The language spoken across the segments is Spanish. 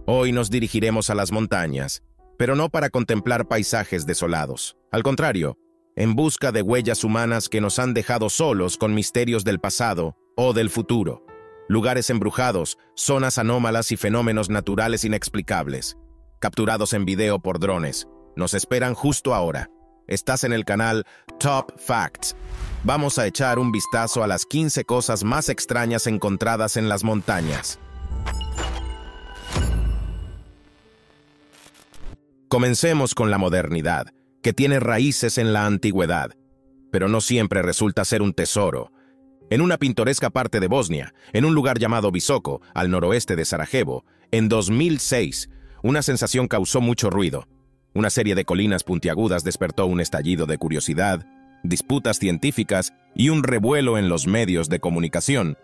Hoy nos dirigiremos a las montañas, pero no para contemplar paisajes desolados. Al contrario, en busca de huellas humanas que nos han dejado solos con misterios del pasado o del futuro. Lugares embrujados, zonas anómalas y fenómenos naturales inexplicables, capturados en video por drones, nos esperan justo ahora. Estás en el canal Top Facts. Vamos a echar un vistazo a las 15 cosas más extrañas encontradas en las montañas. Comencemos con la modernidad, que tiene raíces en la antigüedad, pero no siempre resulta ser un tesoro. En una pintoresca parte de Bosnia, en un lugar llamado Visoko, al noroeste de Sarajevo, en 2006, una sensación causó mucho ruido. Una serie de colinas puntiagudas despertó un estallido de curiosidad, disputas científicas y un revuelo en los medios de comunicación.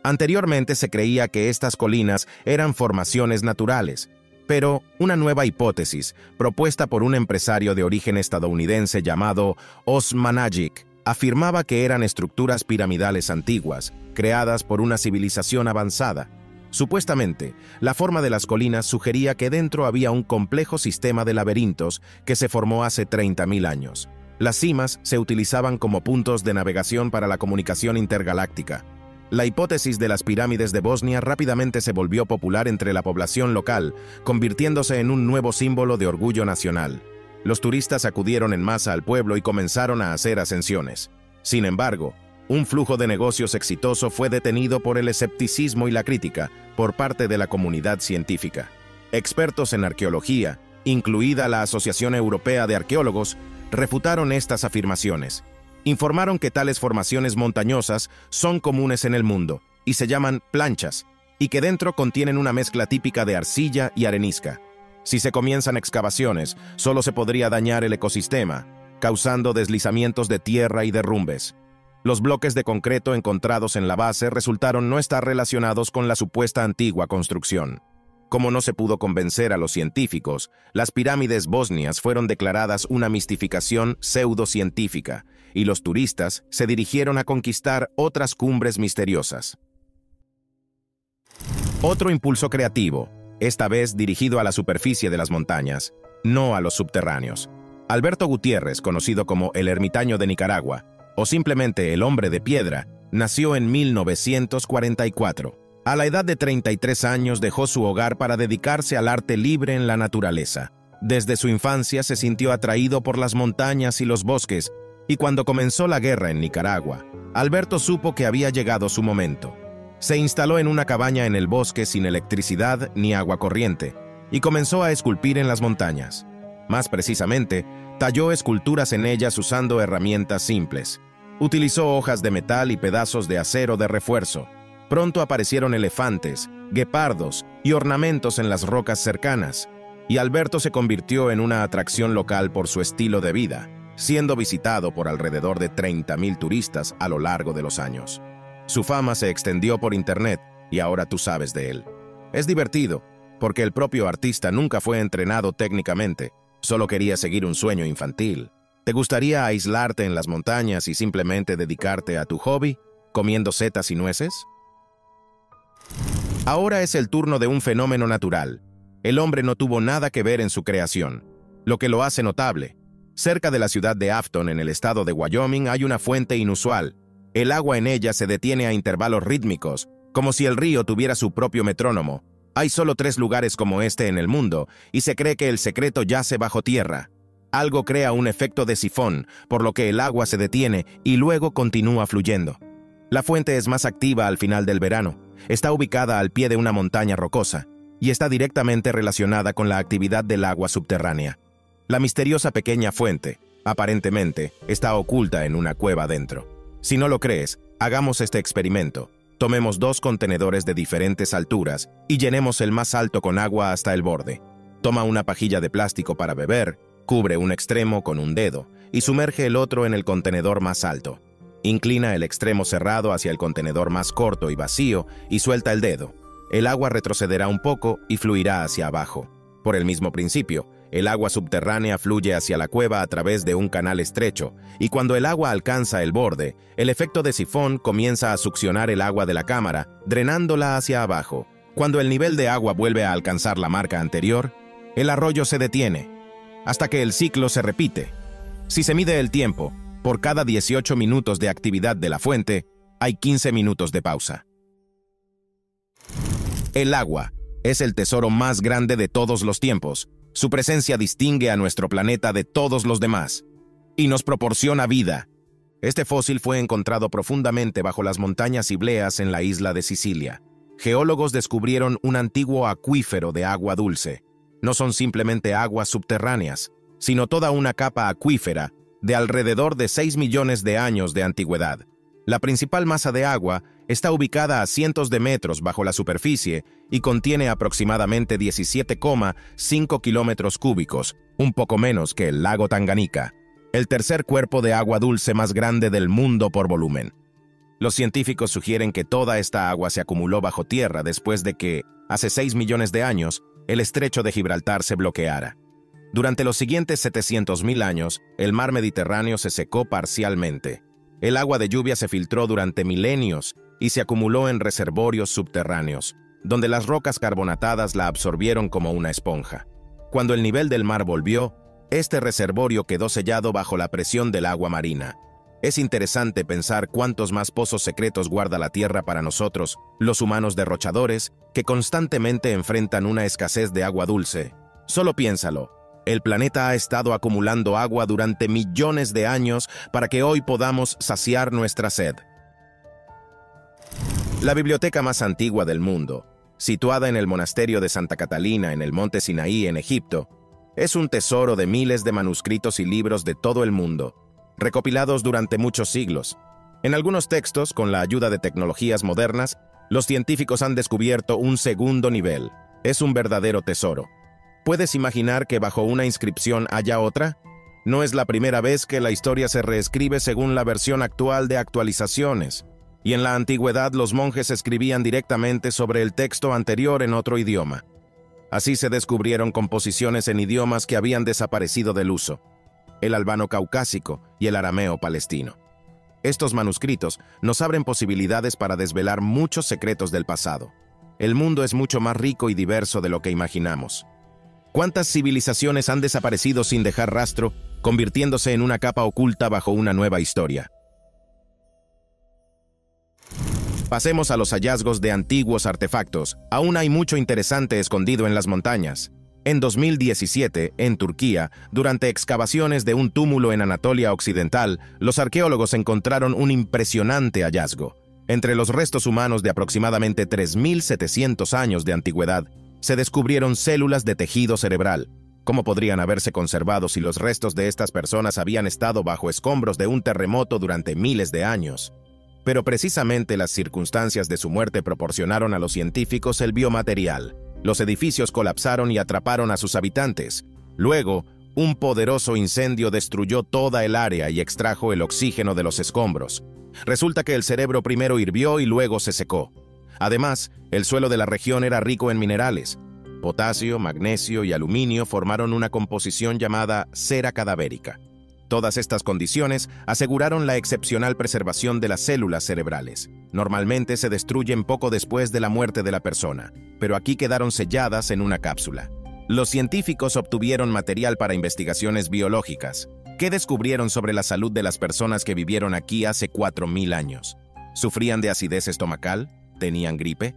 Anteriormente se creía que estas colinas eran formaciones naturales, pero una nueva hipótesis, propuesta por un empresario de origen estadounidense llamado Osmanagic, afirmaba que eran estructuras piramidales antiguas, creadas por una civilización avanzada. Supuestamente, la forma de las colinas sugería que dentro había un complejo sistema de laberintos que se formó hace 30.000 años. Las cimas se utilizaban como puntos de navegación para la comunicación intergaláctica. La hipótesis de las pirámides de Bosnia rápidamente se volvió popular entre la población local, convirtiéndose en un nuevo símbolo de orgullo nacional. Los turistas acudieron en masa al pueblo y comenzaron a hacer ascensiones. Sin embargo, un flujo de negocios exitoso fue detenido por el escepticismo y la crítica por parte de la comunidad científica. Expertos en arqueología, incluida la Asociación Europea de Arqueólogos, refutaron estas afirmaciones. Informaron que tales formaciones montañosas son comunes en el mundo y se llaman planchas, y que dentro contienen una mezcla típica de arcilla y arenisca. Si se comienzan excavaciones, solo se podría dañar el ecosistema, causando deslizamientos de tierra y derrumbes. Los bloques de concreto encontrados en la base resultaron no estar relacionados con la supuesta antigua construcción. Como no se pudo convencer a los científicos, las pirámides bosnias fueron declaradas una mistificación pseudocientífica, y los turistas se dirigieron a conquistar otras cumbres misteriosas. Otro impulso creativo, esta vez dirigido a la superficie de las montañas, no a los subterráneos. Alberto Gutiérrez, conocido como el ermitaño de Nicaragua, o simplemente el hombre de piedra, nació en 1944. A la edad de 33 años dejó su hogar para dedicarse al arte libre en la naturaleza. Desde su infancia se sintió atraído por las montañas y los bosques, y cuando comenzó la guerra en Nicaragua, Alberto supo que había llegado su momento. Se instaló en una cabaña en el bosque sin electricidad ni agua corriente, y comenzó a esculpir en las montañas. Más precisamente, talló esculturas en ellas usando herramientas simples. Utilizó hojas de metal y pedazos de acero de refuerzo. Pronto aparecieron elefantes, guepardos y ornamentos en las rocas cercanas, y Alberto se convirtió en una atracción local por su estilo de vida, siendo visitado por alrededor de 30.000 turistas a lo largo de los años. Su fama se extendió por internet y ahora tú sabes de él. Es divertido, porque el propio artista nunca fue entrenado técnicamente, solo quería seguir un sueño infantil. ¿Te gustaría aislarte en las montañas y simplemente dedicarte a tu hobby, comiendo setas y nueces? Ahora es el turno de un fenómeno natural. El hombre no tuvo nada que ver en su creación, lo que lo hace notable. Cerca de la ciudad de Afton, en el estado de Wyoming, hay una fuente inusual. El agua en ella se detiene a intervalos rítmicos, como si el río tuviera su propio metrónomo. Hay solo 3 lugares como este en el mundo, y se cree que el secreto yace bajo tierra. Algo crea un efecto de sifón, por lo que el agua se detiene y luego continúa fluyendo. La fuente es más activa al final del verano. Está ubicada al pie de una montaña rocosa, y está directamente relacionada con la actividad del agua subterránea. La misteriosa pequeña fuente, aparentemente, está oculta en una cueva dentro. Si no lo crees, hagamos este experimento. Tomemos 2 contenedores de diferentes alturas y llenemos el más alto con agua hasta el borde. Toma una pajilla de plástico para beber, cubre un extremo con un dedo y sumerge el otro en el contenedor más alto. Inclina el extremo cerrado hacia el contenedor más corto y vacío y suelta el dedo. El agua retrocederá un poco y fluirá hacia abajo. Por el mismo principio, el agua subterránea fluye hacia la cueva a través de un canal estrecho, y cuando el agua alcanza el borde, el efecto de sifón comienza a succionar el agua de la cámara, drenándola hacia abajo. Cuando el nivel de agua vuelve a alcanzar la marca anterior, el arroyo se detiene, hasta que el ciclo se repite. Si se mide el tiempo, por cada 18 minutos de actividad de la fuente, hay 15 minutos de pausa. El agua es el tesoro más grande de todos los tiempos. Su presencia distingue a nuestro planeta de todos los demás y nos proporciona vida. Este fósil fue encontrado profundamente bajo las montañas Ibleas en la isla de Sicilia. Geólogos descubrieron un antiguo acuífero de agua dulce. No son simplemente aguas subterráneas, sino toda una capa acuífera de alrededor de 6 millones de años de antigüedad. La principal masa de agua está ubicada a cientos de metros bajo la superficie y contiene aproximadamente 17,5 kilómetros cúbicos, un poco menos que el lago Tanganica, el tercer cuerpo de agua dulce más grande del mundo por volumen. Los científicos sugieren que toda esta agua se acumuló bajo tierra después de que, hace 6 millones de años, el estrecho de Gibraltar se bloqueara. Durante los siguientes 700.000 años, el mar Mediterráneo se secó parcialmente. El agua de lluvia se filtró durante milenios y se acumuló en reservorios subterráneos, donde las rocas carbonatadas la absorbieron como una esponja. Cuando el nivel del mar volvió, este reservorio quedó sellado bajo la presión del agua marina. Es interesante pensar cuántos más pozos secretos guarda la Tierra para nosotros, los humanos derrochadores, que constantemente enfrentan una escasez de agua dulce. Solo piénsalo. El planeta ha estado acumulando agua durante millones de años para que hoy podamos saciar nuestra sed. La biblioteca más antigua del mundo, situada en el monasterio de Santa Catalina en el monte Sinaí en Egipto, es un tesoro de miles de manuscritos y libros de todo el mundo, recopilados durante muchos siglos. En algunos textos, con la ayuda de tecnologías modernas, los científicos han descubierto un segundo nivel. Es un verdadero tesoro. ¿Puedes imaginar que bajo una inscripción haya otra? No es la primera vez que la historia se reescribe según la versión actual de actualizaciones, y en la antigüedad los monjes escribían directamente sobre el texto anterior en otro idioma. Así se descubrieron composiciones en idiomas que habían desaparecido del uso, el albano caucásico y el arameo palestino. Estos manuscritos nos abren posibilidades para desvelar muchos secretos del pasado. El mundo es mucho más rico y diverso de lo que imaginamos. ¿Cuántas civilizaciones han desaparecido sin dejar rastro, convirtiéndose en una capa oculta bajo una nueva historia? Pasemos a los hallazgos de antiguos artefactos. Aún hay mucho interesante escondido en las montañas. En 2017, en Turquía, durante excavaciones de un túmulo en Anatolia Occidental, los arqueólogos encontraron un impresionante hallazgo. Entre los restos humanos de aproximadamente 3.700 años de antigüedad, se descubrieron células de tejido cerebral. ¿Cómo podrían haberse conservado si los restos de estas personas habían estado bajo escombros de un terremoto durante miles de años? Pero precisamente las circunstancias de su muerte proporcionaron a los científicos el biomaterial. Los edificios colapsaron y atraparon a sus habitantes. Luego, un poderoso incendio destruyó toda el área y extrajo el oxígeno de los escombros. Resulta que el cerebro primero hirvió y luego se secó. Además, el suelo de la región era rico en minerales. Potasio, magnesio y aluminio formaron una composición llamada cera cadavérica. Todas estas condiciones aseguraron la excepcional preservación de las células cerebrales. Normalmente se destruyen poco después de la muerte de la persona, pero aquí quedaron selladas en una cápsula. Los científicos obtuvieron material para investigaciones biológicas. ¿Qué descubrieron sobre la salud de las personas que vivieron aquí hace 4.000 años? ¿Sufrían de acidez estomacal? ¿Tenían gripe?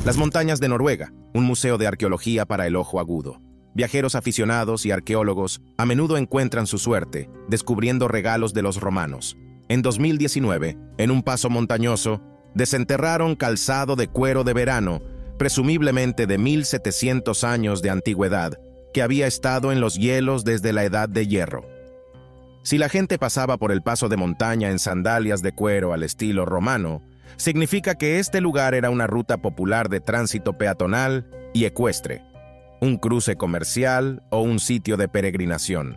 Las montañas de Noruega, un museo de arqueología para el ojo agudo. Viajeros aficionados y arqueólogos a menudo encuentran su suerte descubriendo regalos de los romanos. En 2019, en un paso montañoso, desenterraron calzado de cuero de verano, presumiblemente de 1.700 años de antigüedad, que había estado en los hielos desde la Edad de Hierro. Si la gente pasaba por el paso de montaña en sandalias de cuero al estilo romano, significa que este lugar era una ruta popular de tránsito peatonal y ecuestre, un cruce comercial o un sitio de peregrinación.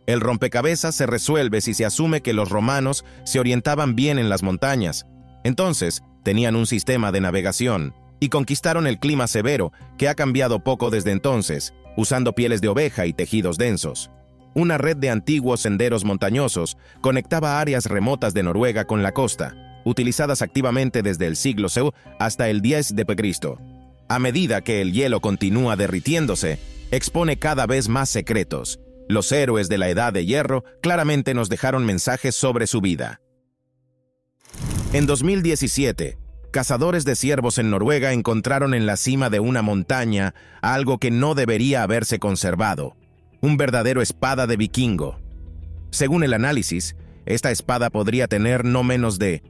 El rompecabezas se resuelve si se asume que los romanos se orientaban bien en las montañas. Entonces, tenían un sistema de navegación y conquistaron el clima severo, que ha cambiado poco desde entonces, usando pieles de oveja y tejidos densos. Una red de antiguos senderos montañosos conectaba áreas remotas de Noruega con la costa. utilizadas activamente desde el siglo II hasta el 10 de Cristo. A medida que el hielo continúa derritiéndose, expone cada vez más secretos. Los héroes de la Edad de Hierro claramente nos dejaron mensajes sobre su vida. En 2017, cazadores de ciervos en Noruega encontraron en la cima de una montaña algo que no debería haberse conservado: un verdadero espada de vikingo. Según el análisis, esta espada podría tener no menos de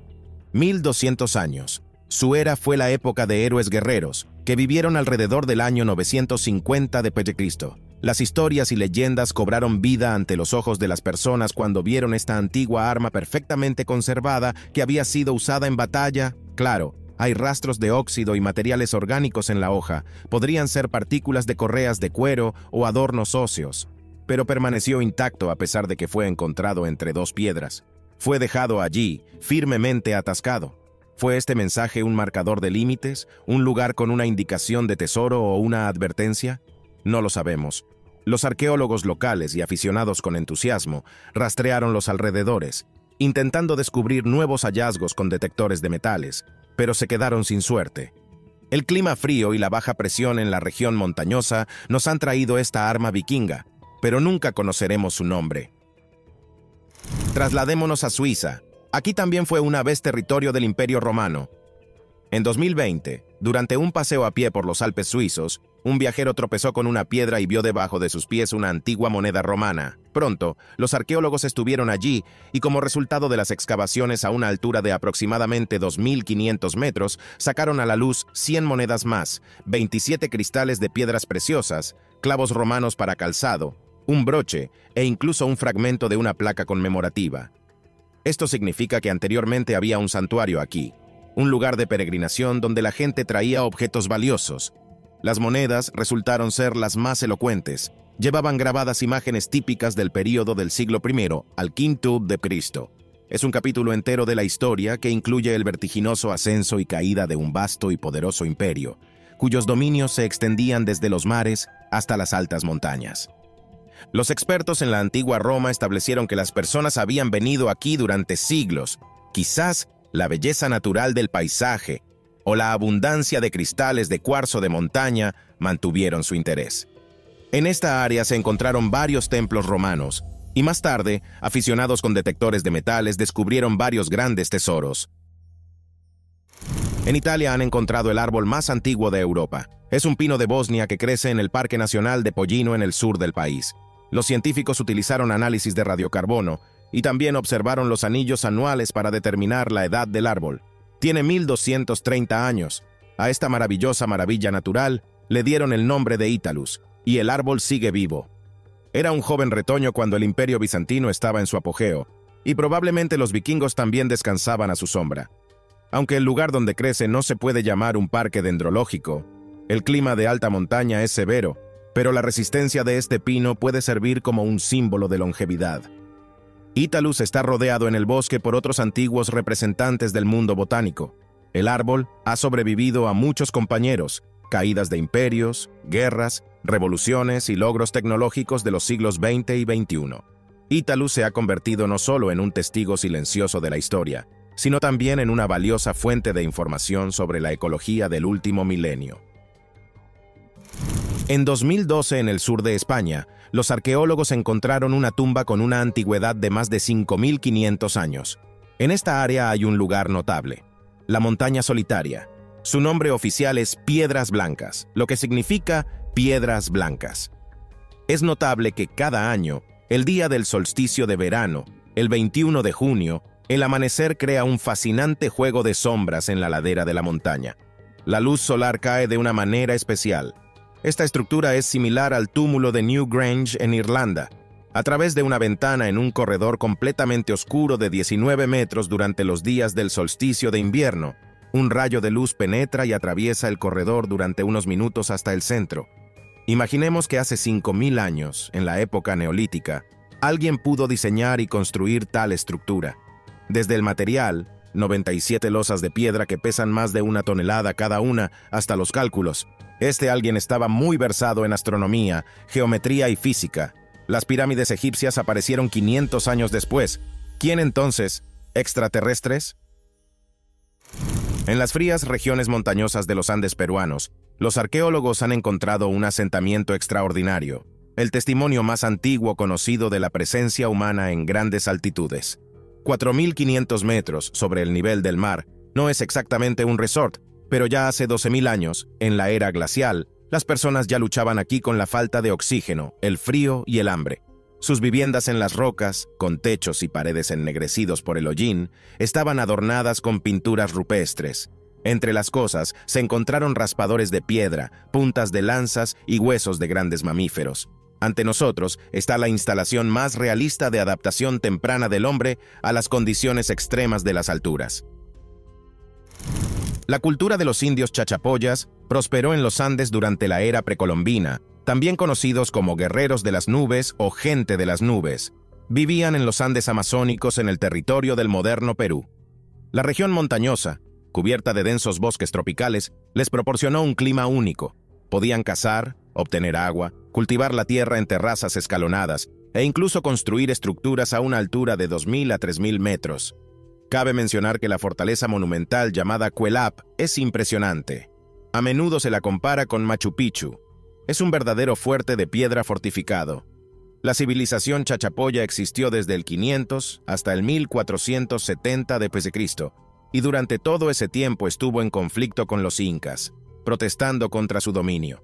1200 años. Su era fue la época de héroes guerreros, que vivieron alrededor del año 950 de Cristo. Las historias y leyendas cobraron vida ante los ojos de las personas cuando vieron esta antigua arma perfectamente conservada que había sido usada en batalla. Claro, hay rastros de óxido y materiales orgánicos en la hoja. Podrían ser partículas de correas de cuero o adornos óseos, pero permaneció intacto a pesar de que fue encontrado entre dos piedras. Fue dejado allí, firmemente atascado. ¿Fue este mensaje un marcador de límites, un lugar con una indicación de tesoro o una advertencia? No lo sabemos. Los arqueólogos locales y aficionados con entusiasmo rastrearon los alrededores, intentando descubrir nuevos hallazgos con detectores de metales, pero se quedaron sin suerte. El clima frío y la baja presión en la región montañosa nos han traído esta arma vikinga, pero nunca conoceremos su nombre. Trasladémonos a Suiza. Aquí también fue una vez territorio del Imperio Romano. En 2020, durante un paseo a pie por los Alpes suizos, un viajero tropezó con una piedra y vio debajo de sus pies una antigua moneda romana. Pronto, los arqueólogos estuvieron allí y, como resultado de las excavaciones a una altura de aproximadamente 2.500 metros, sacaron a la luz 100 monedas más, 27 cristales de piedras preciosas, clavos romanos para calzado, un broche e incluso un fragmento de una placa conmemorativa. Esto significa que anteriormente había un santuario aquí, un lugar de peregrinación donde la gente traía objetos valiosos. Las monedas resultaron ser las más elocuentes. Llevaban grabadas imágenes típicas del período del siglo I al V de Cristo. Es un capítulo entero de la historia que incluye el vertiginoso ascenso y caída de un vasto y poderoso imperio, cuyos dominios se extendían desde los mares hasta las altas montañas. Los expertos en la antigua Roma establecieron que las personas habían venido aquí durante siglos. Quizás la belleza natural del paisaje o la abundancia de cristales de cuarzo de montaña mantuvieron su interés. En esta área se encontraron varios templos romanos, y más tarde, aficionados con detectores de metales descubrieron varios grandes tesoros. En Italia han encontrado el árbol más antiguo de Europa. Es un pino de Bosnia que crece en el Parque Nacional de Pollino en el sur del país. Los científicos utilizaron análisis de radiocarbono y también observaron los anillos anuales para determinar la edad del árbol. Tiene 1230 años. A esta maravillosa maravilla natural le dieron el nombre de Italus, y el árbol sigue vivo. Era un joven retoño cuando el Imperio Bizantino estaba en su apogeo, y probablemente los vikingos también descansaban a su sombra. Aunque el lugar donde crece no se puede llamar un parque dendrológico, el clima de alta montaña es severo, pero la resistencia de este pino puede servir como un símbolo de longevidad. Italus está rodeado en el bosque por otros antiguos representantes del mundo botánico. El árbol ha sobrevivido a muchos compañeros, caídas de imperios, guerras, revoluciones y logros tecnológicos de los siglos XX y XXI. Italus se ha convertido no solo en un testigo silencioso de la historia, sino también en una valiosa fuente de información sobre la ecología del último milenio. En 2012, en el sur de España, los arqueólogos encontraron una tumba con una antigüedad de más de 5.500 años. En esta área hay un lugar notable: la Montaña Solitaria. Su nombre oficial es Piedras Blancas, lo que significa piedras blancas. Es notable que cada año, el día del solsticio de verano, el 21 de junio, el amanecer crea un fascinante juego de sombras en la ladera de la montaña. La luz solar cae de una manera especial. Esta estructura es similar al túmulo de Newgrange en Irlanda. A través de una ventana en un corredor completamente oscuro de 19 metros durante los días del solsticio de invierno, un rayo de luz penetra y atraviesa el corredor durante unos minutos hasta el centro. Imaginemos que hace 5.000 años, en la época neolítica, alguien pudo diseñar y construir tal estructura. Desde el material, 97 losas de piedra que pesan más de 1 tonelada cada una, hasta los cálculos. Este alguien estaba muy versado en astronomía, geometría y física. Las pirámides egipcias aparecieron 500 años después. ¿Quién entonces? ¿Extraterrestres? En las frías regiones montañosas de los Andes peruanos, los arqueólogos han encontrado un asentamiento extraordinario, el testimonio más antiguo conocido de la presencia humana en grandes altitudes. 4.500 metros sobre el nivel del mar no es exactamente un resort, pero ya hace 12.000 años, en la era glacial, las personas ya luchaban aquí con la falta de oxígeno, el frío y el hambre. Sus viviendas en las rocas, con techos y paredes ennegrecidos por el hollín, estaban adornadas con pinturas rupestres. Entre las cosas se encontraron raspadores de piedra, puntas de lanzas y huesos de grandes mamíferos. Ante nosotros está la instalación más realista de adaptación temprana del hombre a las condiciones extremas de las alturas. La cultura de los indios chachapoyas prosperó en los Andes durante la era precolombina, también conocidos como guerreros de las nubes o gente de las nubes. Vivían en los Andes amazónicos en el territorio del moderno Perú. La región montañosa, cubierta de densos bosques tropicales, les proporcionó un clima único. Podían cazar, obtener agua, cultivar la tierra en terrazas escalonadas e incluso construir estructuras a una altura de 2.000 a 3.000 metros. Cabe mencionar que la fortaleza monumental llamada Cuelap es impresionante. A menudo se la compara con Machu Picchu. Es un verdadero fuerte de piedra fortificado. La civilización chachapoya existió desde el 500 hasta el 1470 d.C. y durante todo ese tiempo estuvo en conflicto con los incas, protestando contra su dominio.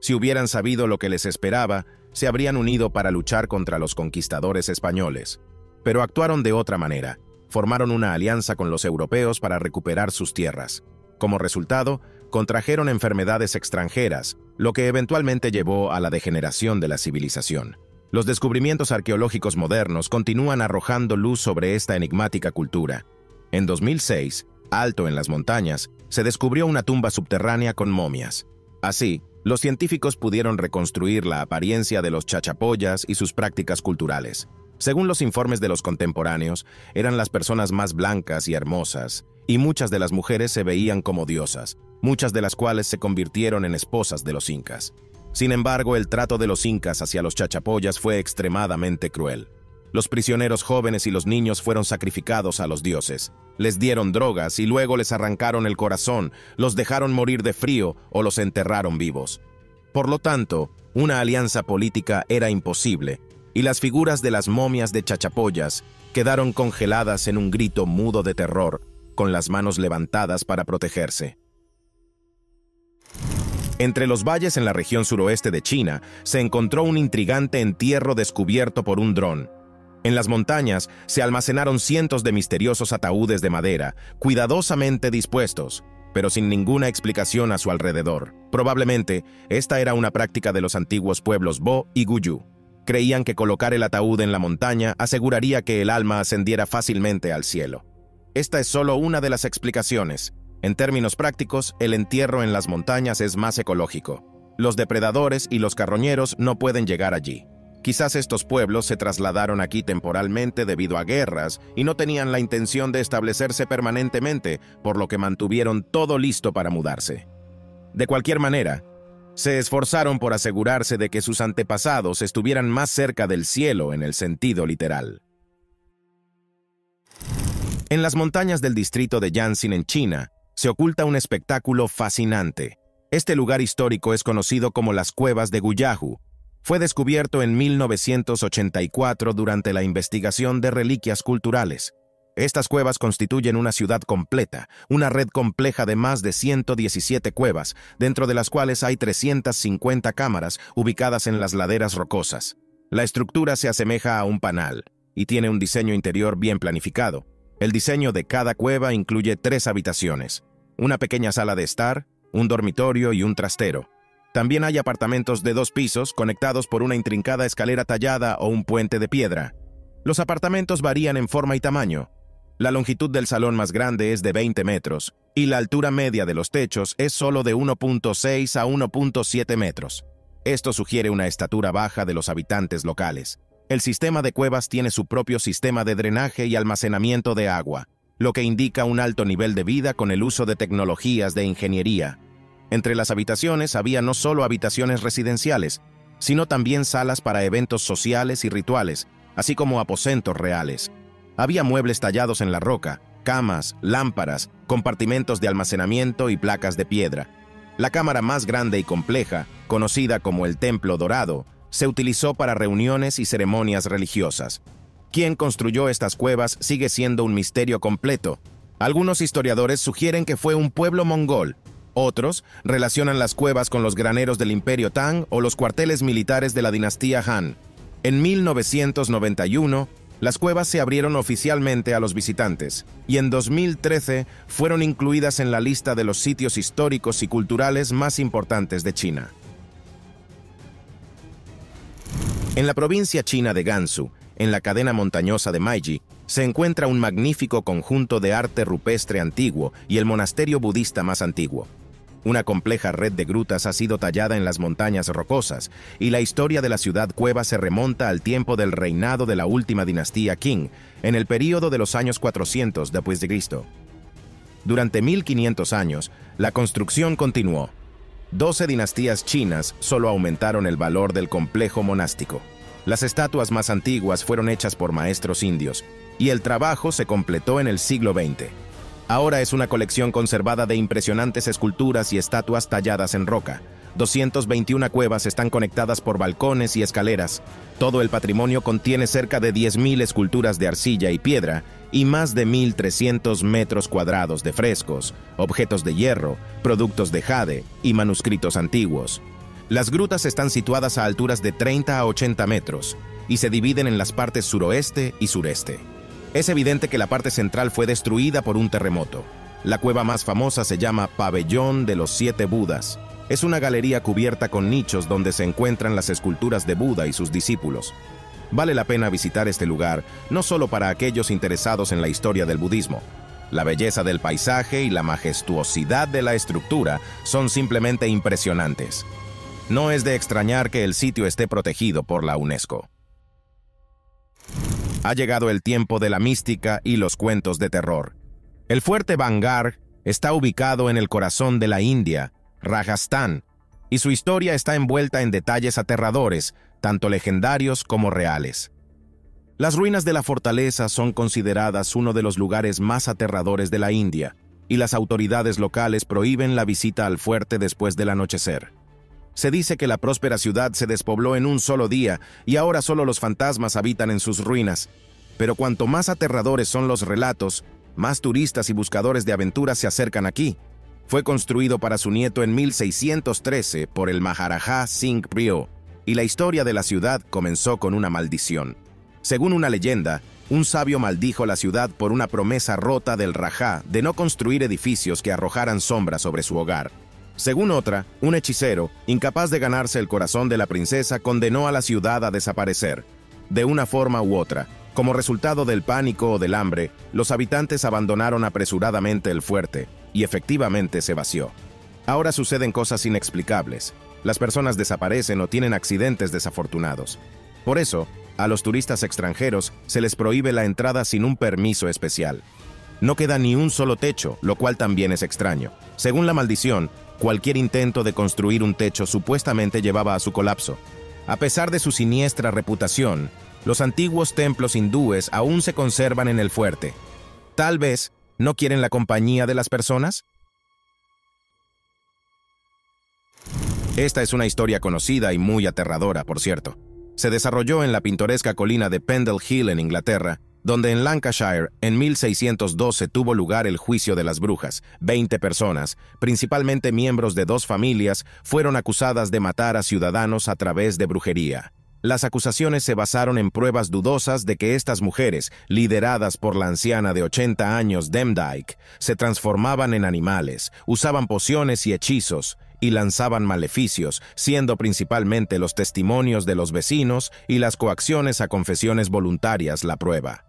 Si hubieran sabido lo que les esperaba, se habrían unido para luchar contra los conquistadores españoles. Pero actuaron de otra manera. Formaron una alianza con los europeos para recuperar sus tierras. Como resultado, contrajeron enfermedades extranjeras, lo que eventualmente llevó a la degeneración de la civilización. Los descubrimientos arqueológicos modernos continúan arrojando luz sobre esta enigmática cultura. En 2006, alto en las montañas, se descubrió una tumba subterránea con momias. Así, los científicos pudieron reconstruir la apariencia de los chachapoyas y sus prácticas culturales. Según los informes de los contemporáneos, eran las personas más blancas y hermosas, y muchas de las mujeres se veían como diosas, muchas de las cuales se convirtieron en esposas de los incas. Sin embargo, el trato de los incas hacia los chachapoyas fue extremadamente cruel. Los prisioneros jóvenes y los niños fueron sacrificados a los dioses. Les dieron drogas y luego les arrancaron el corazón, los dejaron morir de frío o los enterraron vivos. Por lo tanto, una alianza política era imposible, y las figuras de las momias de chachapoyas quedaron congeladas en un grito mudo de terror, con las manos levantadas para protegerse. Entre los valles en la región suroeste de China se encontró un intrigante entierro descubierto por un dron. En las montañas se almacenaron cientos de misteriosos ataúdes de madera, cuidadosamente dispuestos, pero sin ninguna explicación a su alrededor. Probablemente, esta era una práctica de los antiguos pueblos Bo y Guyú. Creían que colocar el ataúd en la montaña aseguraría que el alma ascendiera fácilmente al cielo. Esta es solo una de las explicaciones. En términos prácticos, el entierro en las montañas es más ecológico. Los depredadores y los carroñeros no pueden llegar allí. Quizás estos pueblos se trasladaron aquí temporalmente debido a guerras y no tenían la intención de establecerse permanentemente, por lo que mantuvieron todo listo para mudarse. De cualquier manera, se esforzaron por asegurarse de que sus antepasados estuvieran más cerca del cielo en el sentido literal. En las montañas del distrito de Yanqing en China, se oculta un espectáculo fascinante. Este lugar histórico es conocido como las Cuevas de Guyaju. Fue descubierto en 1984 durante la investigación de reliquias culturales. Estas cuevas constituyen una ciudad completa, una red compleja de más de 117 cuevas, dentro de las cuales hay 350 cámaras ubicadas en las laderas rocosas. La estructura se asemeja a un panal y tiene un diseño interior bien planificado. El diseño de cada cueva incluye 3 habitaciones, una pequeña sala de estar, un dormitorio y un trastero. También hay apartamentos de 2 pisos conectados por una intrincada escalera tallada o un puente de piedra. Los apartamentos varían en forma y tamaño. La longitud del salón más grande es de 20 metros y la altura media de los techos es solo de 1.6 a 1.7 metros. Esto sugiere una estatura baja de los habitantes locales. El sistema de cuevas tiene su propio sistema de drenaje y almacenamiento de agua, lo que indica un alto nivel de vida con el uso de tecnologías de ingeniería. Entre las habitaciones había no solo habitaciones residenciales, sino también salas para eventos sociales y rituales, así como aposentos reales. Había muebles tallados en la roca, camas, lámparas, compartimentos de almacenamiento y placas de piedra. La cámara más grande y compleja, conocida como el Templo Dorado, se utilizó para reuniones y ceremonias religiosas. ¿Quién construyó estas cuevas sigue siendo un misterio completo? Algunos historiadores sugieren que fue un pueblo mongol. Otros relacionan las cuevas con los graneros del Imperio Tang o los cuarteles militares de la dinastía Han. En 1991, las cuevas se abrieron oficialmente a los visitantes y en 2013 fueron incluidas en la lista de los sitios históricos y culturales más importantes de China. En la provincia china de Gansu, en la cadena montañosa de Meiji, se encuentra un magnífico conjunto de arte rupestre antiguo y el monasterio budista más antiguo. Una compleja red de grutas ha sido tallada en las montañas rocosas, y la historia de la ciudad cueva se remonta al tiempo del reinado de la última dinastía Qing, en el período de los años 400 después de Cristo. Durante 1500 años, la construcción continuó. 12 dinastías chinas solo aumentaron el valor del complejo monástico. Las estatuas más antiguas fueron hechas por maestros indios, y el trabajo se completó en el siglo XX. Ahora es una colección conservada de impresionantes esculturas y estatuas talladas en roca. 221 cuevas están conectadas por balcones y escaleras. Todo el patrimonio contiene cerca de 10.000 esculturas de arcilla y piedra y más de 1.300 metros cuadrados de frescos, objetos de hierro, productos de jade y manuscritos antiguos. Las grutas están situadas a alturas de 30 a 80 metros y se dividen en las partes suroeste y sureste. Es evidente que la parte central fue destruida por un terremoto. La cueva más famosa se llama Pabellón de los 7 Budas. Es una galería cubierta con nichos donde se encuentran las esculturas de Buda y sus discípulos. Vale la pena visitar este lugar, no solo para aquellos interesados en la historia del budismo. La belleza del paisaje y la majestuosidad de la estructura son simplemente impresionantes. No es de extrañar que el sitio esté protegido por la UNESCO. Ha llegado el tiempo de la mística y los cuentos de terror. El fuerte Bangar está ubicado en el corazón de la India, Rajasthan, y su historia está envuelta en detalles aterradores, tanto legendarios como reales. Las ruinas de la fortaleza son consideradas uno de los lugares más aterradores de la India, y las autoridades locales prohíben la visita al fuerte después del anochecer. Se dice que la próspera ciudad se despobló en un solo día y ahora solo los fantasmas habitan en sus ruinas. Pero cuanto más aterradores son los relatos, más turistas y buscadores de aventuras se acercan aquí. Fue construido para su nieto en 1613 por el Maharaja Singh Prio, y la historia de la ciudad comenzó con una maldición. Según una leyenda, un sabio maldijo la ciudad por una promesa rota del Rajá de no construir edificios que arrojaran sombra sobre su hogar. Según otra, un hechicero, incapaz de ganarse el corazón de la princesa, condenó a la ciudad a desaparecer. De una forma u otra, como resultado del pánico o del hambre, los habitantes abandonaron apresuradamente el fuerte, y efectivamente se vació. Ahora suceden cosas inexplicables. Las personas desaparecen o tienen accidentes desafortunados. Por eso, a los turistas extranjeros se les prohíbe la entrada sin un permiso especial. No queda ni un solo techo, lo cual también es extraño. Según la maldición, cualquier intento de construir un techo supuestamente llevaba a su colapso. A pesar de su siniestra reputación, los antiguos templos hindúes aún se conservan en el fuerte. Tal vez, ¿no quieren la compañía de las personas? Esta es una historia conocida y muy aterradora, por cierto. Se desarrolló en la pintoresca colina de Pendle Hill en Inglaterra, donde en Lancashire, en 1612 tuvo lugar el juicio de las brujas. 20 personas, principalmente miembros de 2 familias, fueron acusadas de matar a ciudadanos a través de brujería. Las acusaciones se basaron en pruebas dudosas de que estas mujeres, lideradas por la anciana de 80 años Demdike, se transformaban en animales, usaban pociones y hechizos, y lanzaban maleficios, siendo principalmente los testimonios de los vecinos y las coacciones a confesiones voluntarias la prueba.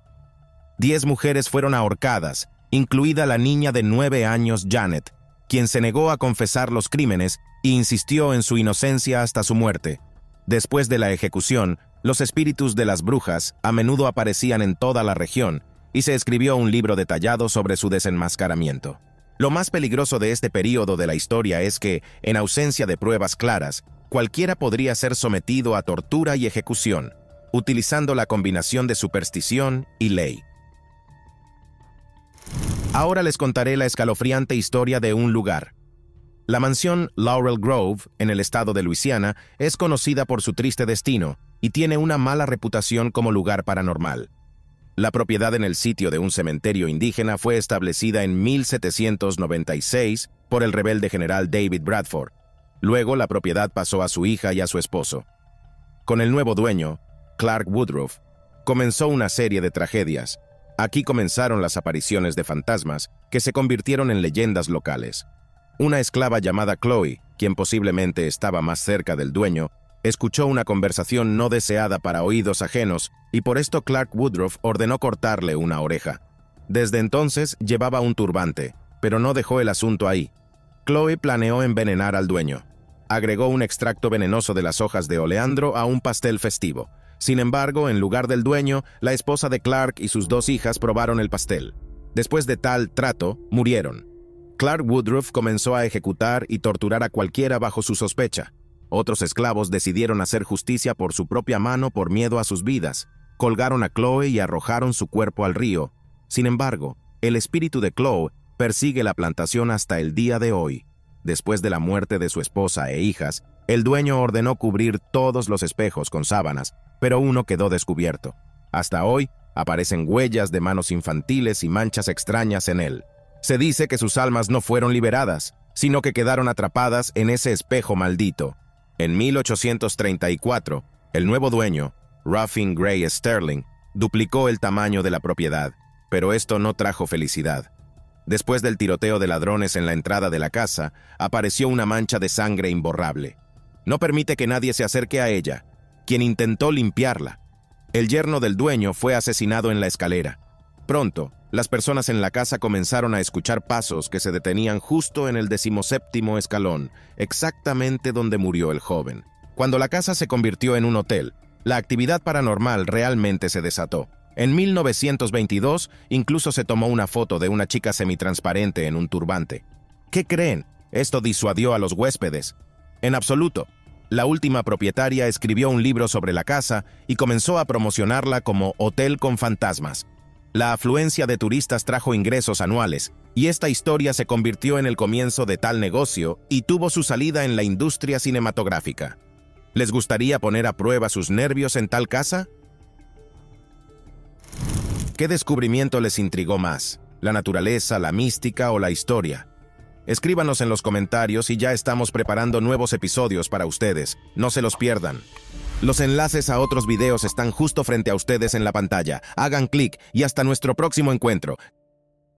10 mujeres fueron ahorcadas, incluida la niña de 9 años Janet, quien se negó a confesar los crímenes e insistió en su inocencia hasta su muerte. Después de la ejecución, los espíritus de las brujas a menudo aparecían en toda la región y se escribió un libro detallado sobre su desenmascaramiento. Lo más peligroso de este período de la historia es que, en ausencia de pruebas claras, cualquiera podría ser sometido a tortura y ejecución, utilizando la combinación de superstición y ley. Ahora les contaré la escalofriante historia de un lugar. La mansión Laurel Grove, en el estado de Luisiana, es conocida por su triste destino y tiene una mala reputación como lugar paranormal. La propiedad en el sitio de un cementerio indígena fue establecida en 1796 por el rebelde general David Bradford. Luego la propiedad pasó a su hija y a su esposo. Con el nuevo dueño, Clark Woodruff, comenzó una serie de tragedias. Aquí comenzaron las apariciones de fantasmas que se convirtieron en leyendas locales. Una esclava llamada Chloe, quien posiblemente estaba más cerca del dueño, escuchó una conversación no deseada para oídos ajenos y por esto Clark Woodruff ordenó cortarle una oreja. Desde entonces llevaba un turbante, pero no dejó el asunto ahí. Chloe planeó envenenar al dueño. Agregó un extracto venenoso de las hojas de oleandro a un pastel festivo. Sin embargo, en lugar del dueño, la esposa de Clark y sus 2 hijas probaron el pastel. Después de tal trato, murieron. Clark Woodruff comenzó a ejecutar y torturar a cualquiera bajo su sospecha. Otros esclavos decidieron hacer justicia por su propia mano por miedo a sus vidas. Colgaron a Chloe y arrojaron su cuerpo al río. Sin embargo, el espíritu de Chloe persigue la plantación hasta el día de hoy. Después de la muerte de su esposa e hijas, el dueño ordenó cubrir todos los espejos con sábanas, pero uno quedó descubierto. Hasta hoy, aparecen huellas de manos infantiles y manchas extrañas en él. Se dice que sus almas no fueron liberadas, sino que quedaron atrapadas en ese espejo maldito. En 1834, el nuevo dueño, Ruffin Gray Sterling, duplicó el tamaño de la propiedad, pero esto no trajo felicidad. Después del tiroteo de ladrones en la entrada de la casa, apareció una mancha de sangre imborrable. No permite que nadie se acerque a ella, quien intentó limpiarla. El yerno del dueño fue asesinado en la escalera. Pronto, las personas en la casa comenzaron a escuchar pasos que se detenían justo en el 17º escalón, exactamente donde murió el joven. Cuando la casa se convirtió en un hotel, la actividad paranormal realmente se desató. En 1922, incluso se tomó una foto de una chica semitransparente en un turbante. ¿Qué creen? Esto disuadió a los huéspedes. En absoluto. La última propietaria escribió un libro sobre la casa y comenzó a promocionarla como Hotel con Fantasmas. La afluencia de turistas trajo ingresos anuales, y esta historia se convirtió en el comienzo de tal negocio y tuvo su salida en la industria cinematográfica. ¿Les gustaría poner a prueba sus nervios en tal casa? ¿Qué descubrimiento les intrigó más? ¿La naturaleza, la mística o la historia? Escríbanos en los comentarios y ya estamos preparando nuevos episodios para ustedes. No se los pierdan. Los enlaces a otros videos están justo frente a ustedes en la pantalla. Hagan clic y hasta nuestro próximo encuentro.